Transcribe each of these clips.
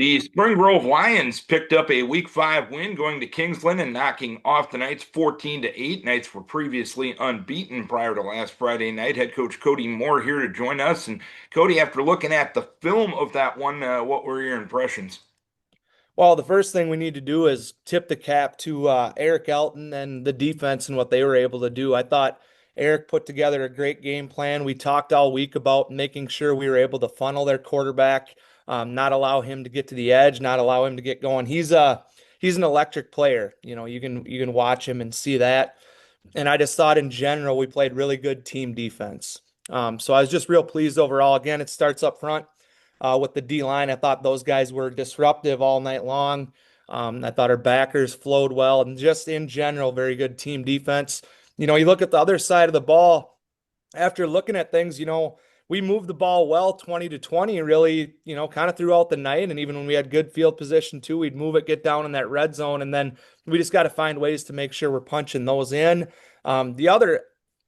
The Spring Grove Lions picked up a Week 5 win going to Kingsland and knocking off the Knights 14 to 8. Knights were previously unbeaten prior to last Friday night. Head coach Kody Moore here to join us. And Kody, after looking at the film of that one, what were your impressions? Well, the first thing we need to do is tip the cap to Eric Elton and the defense and what they were able to do. I thought Eric put together a great game plan. We talked all week about making sure we were able to funnel their quarterback, not allow him to get to the edge, not allow him to get going. He's an electric player. You can watch him and see that. And I just thought in general we played really good team defense. So I was just real pleased overall. Again, it starts up front with the D line. I thought those guys were disruptive all night long. I thought our backers flowed well, and just in general, very good team defense. You look at the other side of the ball. After looking at things, we moved the ball well, 20-20, really, kind of throughout the night. And even when we had good field position too, we'd move it, get down in that red zone, and then we just got to find ways to make sure we're punching those in. The other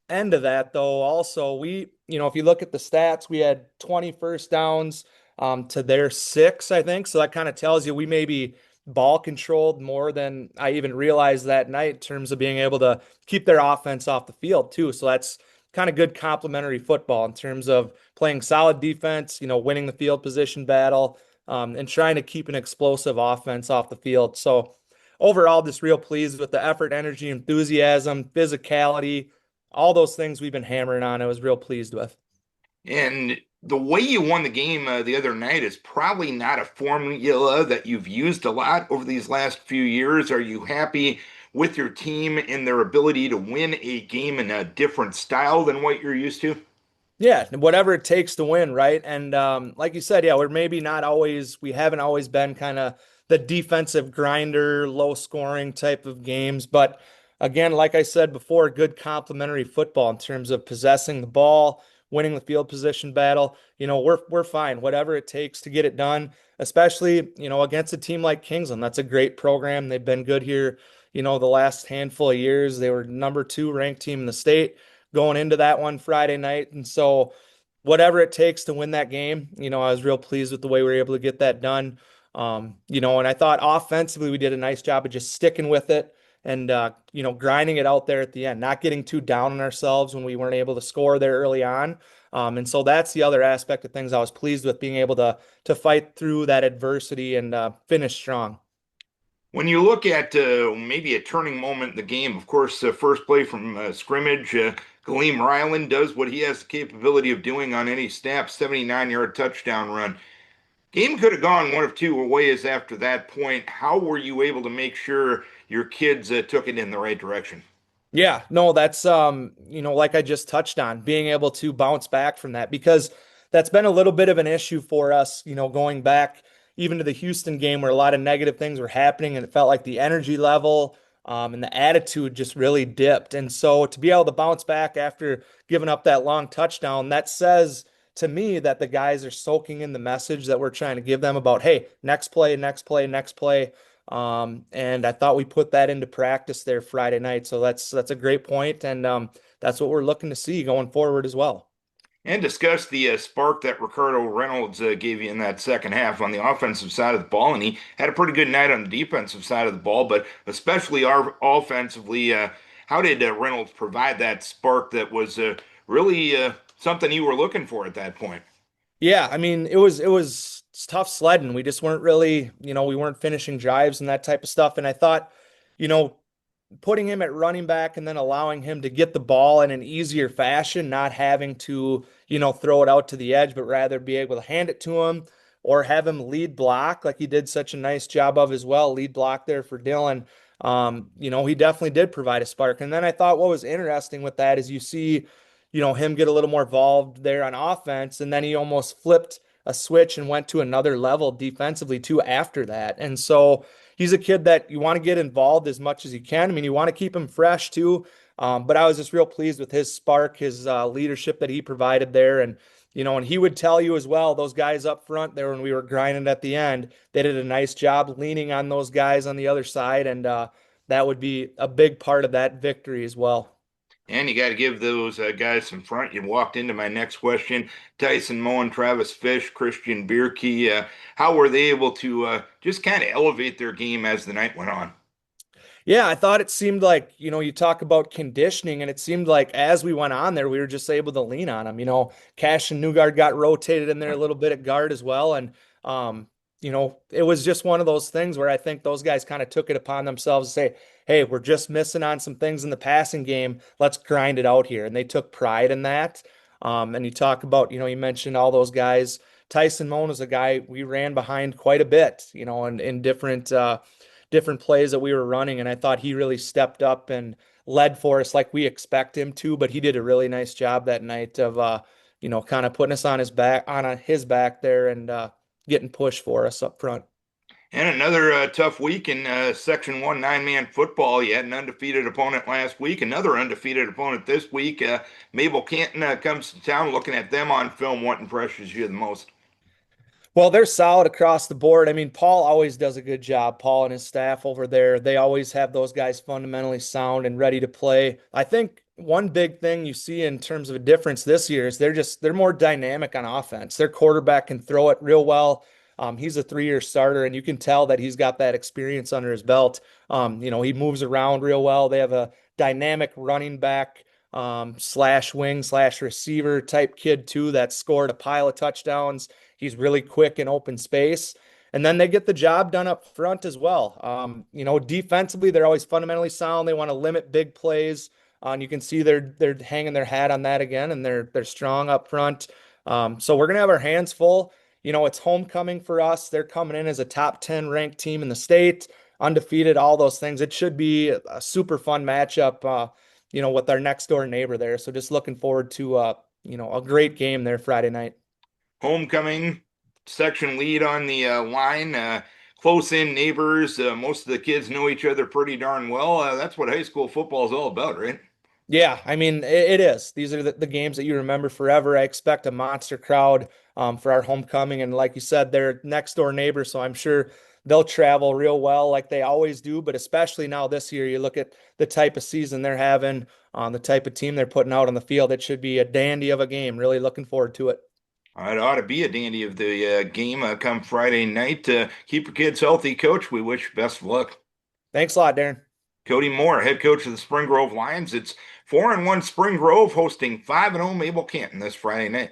end of that, though, also if you look at the stats, we had 20 first downs to their six, I think. So that kind of tells you we maybe ball controlled more than I even realized that night in terms of being able to keep their offense off the field too. So that's kind of good complementary football in terms of playing solid defense, winning the field position battle, and trying to keep an explosive offense off the field. So overall, just real pleased with the effort, energy, enthusiasm, physicality, all those things we've been hammering on. I was real pleased with. And the way you won the game the other night is probably not a formula that you've used a lot over these last few years. Are you happy with your team and their ability to win a game in a different style than what you're used to? Yeah, whatever it takes to win, right? And like you said, yeah, we haven't always been kind of the defensive grinder, low scoring type of games. But again, like I said before, good complementary football in terms of possessing the ball, winning the field position battle. We're fine, whatever it takes to get it done, especially, against a team like Kingsland. That's a great program. They've been good here, the last handful of years. They were number 2 ranked team in the state going into that one Friday night. And so, whatever it takes to win that game, I was real pleased with the way we were able to get that done. And I thought offensively we did a nice job of just sticking with it and grinding it out there at the end, not getting too down on ourselves when we weren't able to score there early on. And so that's the other aspect of things I was pleased with, being able to fight through that adversity and finish strong. When you look at maybe a turning moment in the game, of course, first play from scrimmage, Kaleem Ryland does what he has the capability of doing on any snap, 79-yard touchdown run. Game could have gone one of two ways after that point. How were you able to make sure your kids took it in the right direction? Yeah, no, that's like I just touched on, being able to bounce back from that because that's been a little bit of an issue for us, going back even to the Houston game where a lot of negative things were happening and it felt like the energy level and the attitude just really dipped. And so to be able to bounce back after giving up that long touchdown, that says to me that the guys are soaking in the message that we're trying to give them about, hey, next play, next play, next play. And I thought we put that into practice there Friday night. So that's a great point, and that's what we're looking to see going forward as well. And discuss the spark that Ricardo Reynolds gave you in that second half on the offensive side of the ball. And he had a pretty good night on the defensive side of the ball, but especially our offensively. How did Reynolds provide that spark that was really something you were looking for at that point? Yeah, I mean, it was tough sledding. We just weren't really, we weren't finishing drives and that type of stuff. And I thought, you know, putting him at running back and then allowing him to get the ball in an easier fashion, not having to, throw it out to the edge, but rather be able to hand it to him or have him lead block like he did such a nice job of as well, lead block there for Dylan. He definitely did provide a spark. And then I thought what was interesting with that is you see, him get a little more involved there on offense, and then he almost flipped a switch and went to another level defensively too after that. And so he's a kid that you want to get involved as much as you can. I mean, you want to keep him fresh too. But I was just real pleased with his spark, his leadership that he provided there. And he would tell you as well, those guys up front there when we were grinding at the end, they did a nice job leaning on those guys on the other side. And that would be a big part of that victory as well. And you got to give those guys some front. You walked into my next question. Tyson Moen, Travis Fish, Christian Bierke. How were they able to just kind of elevate their game as the night went on? Yeah, I thought it seemed like, you talk about conditioning, and it seemed like as we went on there, we were just able to lean on them. Cash and Newgard got rotated in there a little bit at guard as well. And, it was just one of those things where I think those guys kind of took it upon themselves to say, hey, we're just missing on some things in the passing game. Let's grind it out here. And they took pride in that. And you talk about, you mentioned all those guys. Tyson Moan is a guy we ran behind quite a bit, in different plays that we were running. And I thought he really stepped up and led for us like we expect him to. But he did a really nice job that night of, kind of putting us on his back, his back there, and getting pushed for us up front. And another tough week in Section 1 nine-man football. You had an undefeated opponent last week, another undefeated opponent this week. Mabel Canton comes to town. Looking at them on film, what impresses you the most? Well, they're solid across the board. I mean, Paul always does a good job. Paul and his staff over there, they always have those guys fundamentally sound and ready to play. I think one big thing you see in terms of a difference this year is they're more dynamic on offense. Their quarterback can throw it real well. He's a 3-year starter, and you can tell that he's got that experience under his belt. He moves around real well. They have a dynamic running back, slash wing slash receiver type kid too that scored a pile of touchdowns. He's really quick in open space. And then they get the job done up front as well. Defensively, they're always fundamentally sound. They want to limit big plays. And you can see they're hanging their hat on that again, and they're strong up front. So we're gonna have our hands full. It's homecoming for us. They're coming in as a top 10 ranked team in the state, undefeated, all those things. It should be a super fun matchup, with our next door neighbor there. So just looking forward to a great game there Friday night. Homecoming section lead on the line. Close in neighbors. Most of the kids know each other pretty darn well. That's what high school football is all about, right? Yeah, I mean, it is. These are the games that you remember forever. I expect a monster crowd for our homecoming. And like you said, they're next door neighbors, so I'm sure they'll travel real well like they always do. But especially now this year, you look at the type of season they're having, the type of team they're putting out on the field. It should be a dandy of a game. Really looking forward to it. It ought to be a dandy of the game come Friday night. Keep your kids healthy, coach. We wish you best of luck. Thanks a lot, Darren. Cody Moore, head coach of the Spring Grove Lions. It's 4-1 Spring Grove hosting 5-0 Mabel Canton this Friday night.